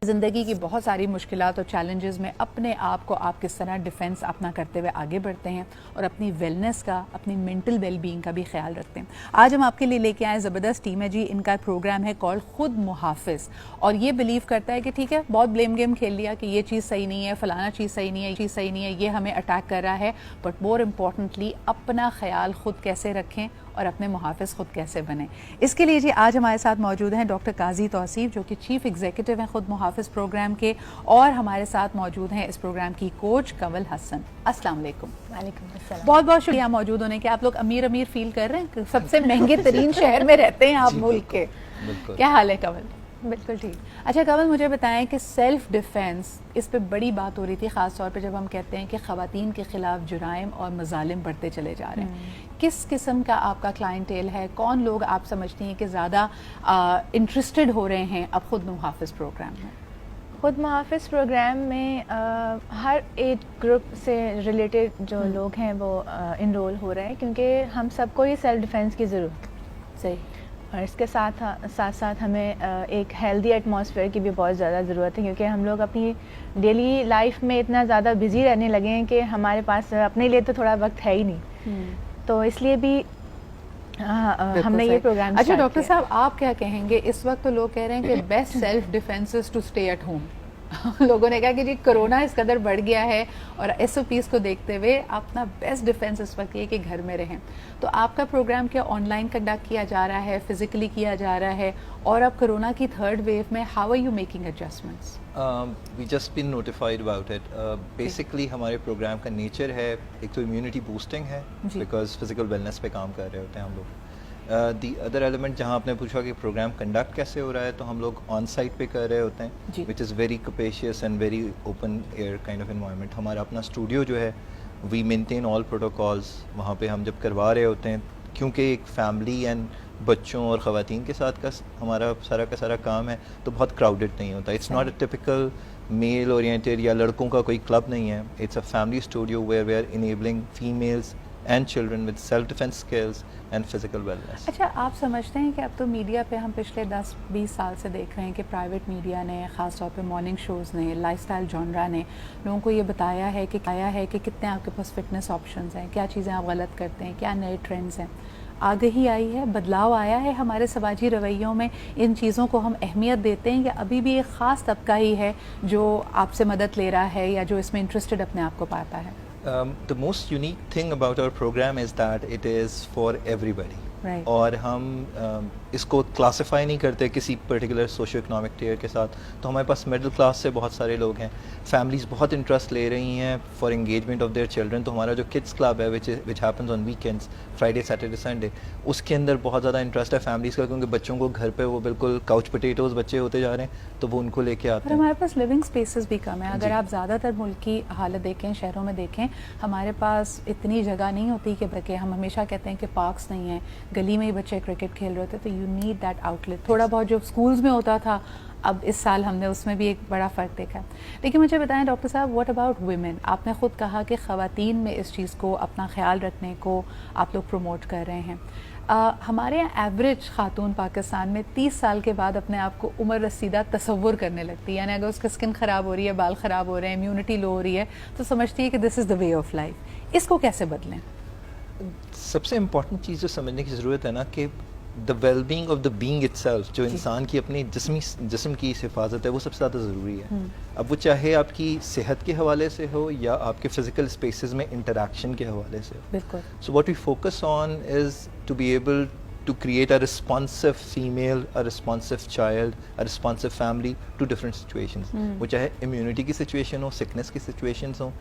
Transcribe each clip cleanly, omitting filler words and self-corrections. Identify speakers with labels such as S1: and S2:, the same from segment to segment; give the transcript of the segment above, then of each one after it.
S1: زندگی کی بہت ساری مشکلات اور چیلنجز میں اپنے آپ کو آپ کس طرح ڈیفنس اپنا کرتے ہوئے آگے بڑھتے ہیں اور اپنی ویلنس کا، اپنی مینٹل ویل بینگ کا بھی خیال رکھتے ہیں. آج ہم آپ کے لیے لے کے آئے زبردست ٹیم ہے جی. ان کا پروگرام ہے کال خود محافظ، اور یہ بلیو کرتا ہے کہ ٹھیک ہے بہت بلیم گیم کھیل لیا کہ یہ چیز صحیح نہیں ہے، فلانا چیز صحیح نہیں ہے، یہ چیز صحیح نہیں ہے، یہ ہمیں اٹیک کر رہا ہے، بٹ مور امپورٹنٹلی اپنا خیال خود کیسے رکھیں اور اپنے محافظ خود کیسے بنیں. اس کے لیے جی آج ہمارے ساتھ موجود ہیں ڈاکٹر قاضی توصیف جو کہ چیف ایگزیکٹو ہیں خود محافظ پروگرام کے، اور ہمارے ساتھ موجود ہیں اس پروگرام کی کوچ کنول حسن. السلام علیکم.
S2: وعلیکم السلام.
S1: بہت بہت شکریہ موجود ہونے کے. آپ لوگ امیر امیر فیل کر رہے ہیں، سب سے مہنگے ترین شہر میں رہتے ہیں آپ ملک کے. کیا حال ہے کنول؟
S2: بالکل ٹھیک.
S1: اچھا کنول، مجھے بتائیں کہ سیلف ڈیفینس، اس پہ بڑی بات ہو رہی تھی خاص طور پہ جب ہم کہتے ہیں کہ خواتین کے خلاف جرائم اور مظالم بڑھتے چلے جا رہے ہیں. کس قسم کا آپ کا کلائنٹیل ہے؟ کون لوگ آپ سمجھتی ہیں کہ زیادہ انٹرسٹڈ ہو رہے ہیں اب خود محافظ پروگرام میں؟
S2: خود محافظ پروگرام میں ہر ایج گروپ سے ریلیٹڈ جو لوگ ہیں وہ انرول ہو رہے ہیں، کیونکہ ہم سب کو ہی سیلف ڈیفینس کی ضرورت ہے.
S1: صحیح.
S2: اور اس کے ساتھ ساتھ ہمیں ایک ہیلدی ایٹماسفیئر کی بھی بہت زیادہ ضرورت ہے، کیونکہ ہم لوگ اپنی ڈیلی لائف میں اتنا زیادہ بزی رہنے لگے ہیں کہ ہمارے پاس اپنے لیے تو تھوڑا وقت ہے ہی نہیں. تو اس لیے بھی ہم نے یہ پروگرام.
S1: اچھا ڈاکٹر صاحب، آپ کیا کہیں گے؟ اس وقت تو لوگ کہہ رہے ہیں کہ best self defence is to stay at home. لوگوں نے کہا کہ جی کرونا اس قدر بڑھ گیا ہے اور ایس او پیز کو دیکھتے ہوئے اپنا بیسٹ ڈیفینس اس وقت یہ کہ گھر میں رہیں. تو آپ کا پروگرام کیا آن لائن کنڈکٹ کیا جا رہا ہے، فزیکلی کیا جا رہا ہے؟ اور اب کرونا کی تھرڈ ویو میں how are you making adjustments?
S3: We just been notified about it. Basically ہمارے پروگرام کا نیچر ہے ایک تو امیونٹی بوسٹنگ ہے، بیکاز فزیکل ویلنس پہ کام کر رہے ہوتے ہیں ہم لوگ. دی ادر ایلیمنٹ جہاں آپ نے پوچھا کہ پروگرام کنڈکٹ کیسے ہو رہا ہے، تو ہم لوگ آن سائٹ پہ کر رہے ہوتے ہیں، which is very spacious and very open air kind of environment. ہمارا اپنا اسٹوڈیو جو ہے وی مینٹین آل پروٹوکالز. وہاں پہ ہم جب کروا رہے ہوتے ہیں، کیونکہ ایک فیملی اینڈ بچوں اور خواتین کے ساتھ کا ہمارا سارا کا سارا کام ہے، تو بہت کراؤڈڈ نہیں ہوتا. It's not a typical male oriented یا لڑکوں کا کوئی کلب نہیں ہے. It's a family studio where we are enabling families and children with self defence skills and physical wellness.
S1: اچھا، آپ سمجھتے ہیں کہ اب تو میڈیا پہ ہم پچھلے 10-20 سال سے دیکھ رہے ہیں کہ پرائیویٹ میڈیا نے، خاص طور پہ مارننگ شوز نے، لائف اسٹائل جانرا نے لوگوں کو یہ بتایا ہے کہ کتنے آپ کے پاس فٹنس آپشنز ہیں، کیا چیزیں آپ غلط کرتے ہیں، کیا نئے ٹرینڈز ہیں. آگہی آئی ہے، بدلاؤ آیا ہے ہمارے سماجی رویوں میں. ان چیزوں کو ہم اہمیت دیتے ہیں یا ابھی بھی ایک خاص طبقہ ہی ہے جو آپ سے مدد لے رہا ہے یا جو اس میں انٹرسٹڈ اپنے آپ کو پاتا ہے؟
S3: The most unique thing about our program is that it is for everybody. اور ہم اس کو کلاسیفائی نہیں کرتے کسی پرٹیکولر سوشو اکنامک ٹیئر کے ساتھ. تو ہمارے پاس مڈل کلاس سے بہت سارے لوگ ہیں، فیملیز بہت انٹرسٹ لے رہی ہیں for engagement of their children. تو ہمارا جو کڈس کلب ہے which happens on weekends, Friday Saturday Sunday, اس کے اندر بہت زیادہ انٹرسٹ ہے فیملیز کا، کیونکہ بچوں کو گھر پہ وہ بالکل کاؤچ پوٹیٹوز بچے ہوتے جا رہے ہیں، تو وہ ان کو لے کے آتے ہیں.
S1: ہمارے پاس لیونگ اسپیسز بھی کم ہیں. اگر آپ زیادہ تر ملک کی حالت دیکھیں، شہروں میں دیکھیں، ہمارے پاس اتنی جگہ نہیں ہوتی کہ ہم ہمیشہ کہتے ہیں کہ پارکس نہیں ہیں، گلی میں ہی بچے کرکٹ کھیل رہے ہوتے، تو یو نیڈ دیٹ آؤٹ لیٹ. تھوڑا بہت جو اسکولز میں ہوتا تھا، اب اس سال ہم نے اس میں بھی ایک بڑا فرق دیکھا. لیکن مجھے بتائیں ڈاکٹر صاحب، واٹ اباؤٹ ویمن؟ آپ نے خود کہا کہ خواتین میں اس چیز کو اپنا خیال رکھنے کو آپ لوگ پروموٹ کر رہے ہیں. ہمارے یہاں ایوریج خاتون پاکستان میں 30 سال کے بعد اپنے آپ کو عمر رسیدہ تصور کرنے لگتی ہے. یعنی اگر اس کا اسکن خراب ہو رہی ہے، بال خراب ہو رہے ہیں، امیونٹی لو ہو رہی ہے، تو سمجھتی ہے کہ دس از دا وے آف لائف. اس کو کیسے بدلیں؟
S3: سب سے امپورٹنٹ چیز جو سمجھنے کی ضرورت ہے نا، کہ the well being of the being itself, جو انسان کی اپنی جسم کی حفاظت ہے، وہ سب سے زیادہ ضروری ہے. اب وہ چاہے آپ کی صحت کے حوالے سے ہو یا آپ کے فزیکل اسپیسیز میں انٹریکشن کے حوالے سے ہو.
S1: بالکل.
S3: So what we focus on is to be able to create a responsive female, a responsive child, a responsive family to different situations. وہ چاہے immunity کی سچویشن ہو، سکنس کی سچویشنز ہوں،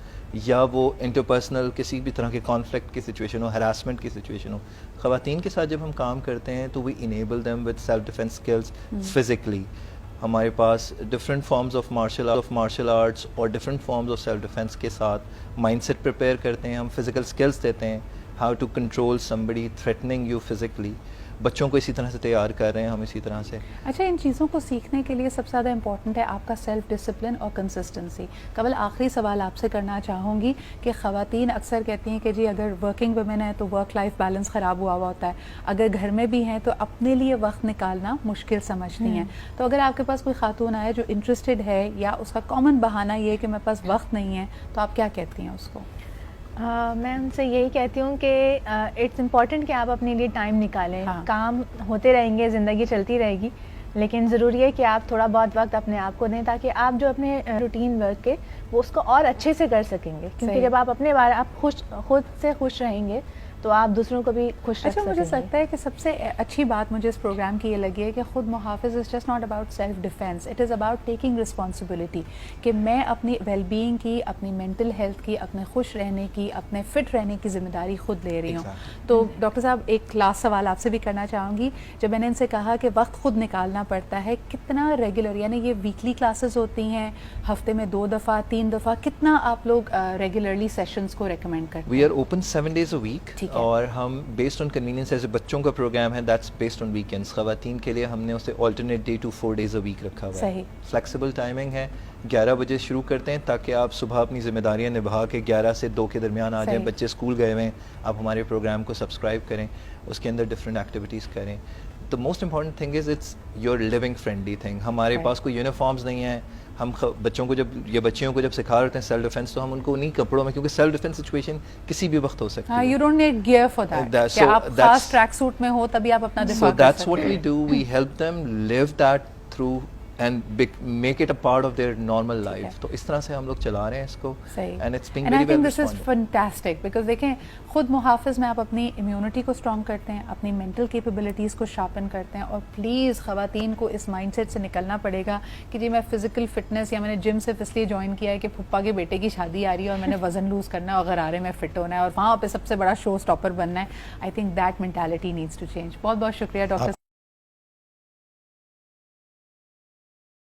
S3: یا وہ انٹرپرسنل کسی بھی طرح کے کانفلکٹ کی سچویشن ہو، ہراسمنٹ کی سچویشن ہو. خواتین کے ساتھ جب ہم کام کرتے ہیں تو we enable them with self defense skills physically. ہمارے پاس different forms of martial arts اور different forms of self defence کے ساتھ مائنڈ سیٹ پریپیئر کرتے ہیں. ہم فزیکل اسکلس دیتے ہیں، how to control somebody threatening you physically. بچوں کو اسی طرح سے تیار کر رہے ہیں ہم اسی طرح سے.
S1: اچھا ان چیزوں کو سیکھنے کے لیے سب سے زیادہ امپورٹنٹ ہے آپ کا سیلف ڈسپلن اور کنسسٹنسی. قبل آخری سوال آپ سے کرنا چاہوں گی کہ خواتین اکثر کہتی ہیں کہ جی اگر ورکنگ ویمن ہے تو ورک لائف بیلنس خراب ہوا ہوتا ہے, اگر گھر میں بھی ہیں تو اپنے لیے وقت نکالنا مشکل سمجھتی ہیں. تو اگر آپ کے پاس کوئی خاتون آئے جو انٹرسٹڈ ہے یا اس کا کامن بہانہ یہ ہے کہ میرے پاس وقت نہیں ہے, تو آپ کیا کہتی ہیں اس کو؟
S2: میں ان سے یہی کہتی ہوں کہ اٹس امپورٹنٹ کہ آپ اپنے لیے ٹائم نکالیں. کام ہوتے رہیں گے, زندگی چلتی رہے گی, لیکن ضروری ہے کہ آپ تھوڑا بہت وقت اپنے آپ کو دیں تاکہ آپ جو اپنے روٹین ورک کے وہ اس کو اور اچھے سے کر سکیں گے. کیونکہ جب آپ اپنے بارے آپ خود سے خوش رہیں گے تو آپ دوسروں کو بھی خوش رکھ سکیں گے.
S1: مجھے لگتا ہے کہ سب سے اچھی بات مجھے اس پروگرام کی یہ لگی ہے کہ خود محافظ is just not about self defence, it is about taking responsibility کہ میں اپنی ویل بینگ کی, اپنی مینٹل ہیلتھ کی, اپنے خوش رہنے کی, اپنے فٹ رہنے کی ذمہ داری خود لے رہی ہوں. تو ڈاکٹر صاحب ایک لاسٹ سوال آپ سے بھی کرنا چاہوں گی. جب میں نے ان سے کہا کہ وقت خود نکالنا پڑتا ہے, کتنا ریگولر, یعنی یہ ویکلی کلاسز ہوتی ہیں, ہفتے میں 2 دفعہ 3 دفعہ, کتنا آپ لوگ ریگولرلی سیشنز کو ریکمینڈ کرتے ہیں؟
S3: We are open 7 days a week اور ہم بیسڈ آن کنوینئنس, ایسے بچوں کا پروگرام ہے دیٹس بیسڈ آن ویکینڈس. خواتین کے لیے ہم نے اسے alternate day to 4 days a week رکھا ہوا ہے. فلیکسیبل ٹائمنگ ہے, 11 بجے شروع کرتے ہیں تاکہ آپ صبح اپنی ذمہ داریاں نبھا کے 11 سے 2 کے درمیان آ جائیں. بچے اسکول گئے ہوئے ہیں, آپ ہمارے پروگرام کو سبسکرائب کریں, اس کے اندر ڈفرینٹ ایکٹیویٹیز کریں. The most important thing is it's your living friendly thing. ہمارے پاس کوئی یونیفارمز نہیں ہیں. ہم بچوں کو جب بچیوں کو جب سکھا رہے ہیں سیلف ڈیفینس, تو ہم ان کو انہیں کپڑوں میں, کیونکہ سیلف ڈیفینس سچویشن کسی بھی وقت ہو سکتی ہے.
S1: You don't need gear for that. کہ آپ خاص ٹریک سوٹ میں ہو تبھی آپ اپنا دفاع کر سکتے ہیں.
S3: So that's what we do. We help them live that through and make it a part of their normal life. تو اس طرح سے ہم لوگ چلا رہے ہیں اس کو. And it's being very well responded.
S1: And I think this is fantastic because دیکھیں خود محافظ میں آپ اپنی امیونٹی کو اسٹرانگ کرتے ہیں, اپنی مینٹل کیپیبلٹیز کو شارپن کرتے ہیں. اور پلیز خواتین کو اس مائنڈ سیٹ سے نکلنا پڑے گا کہ جی میں فزیکل فٹنس یا میں نے جم صرف اس لیے جوائن کیا ہے کہ پھپھا کے بیٹے کی شادی آ رہی ہے اور میں نے وزن لوز کرنا ہے اور غرارے میں فٹ ہونا ہے اور وہاں پہ سب سے بڑا شو اسٹاپر بننا ہے. I think that mentality needs to change. بہت بہت شکریہ ڈاکٹر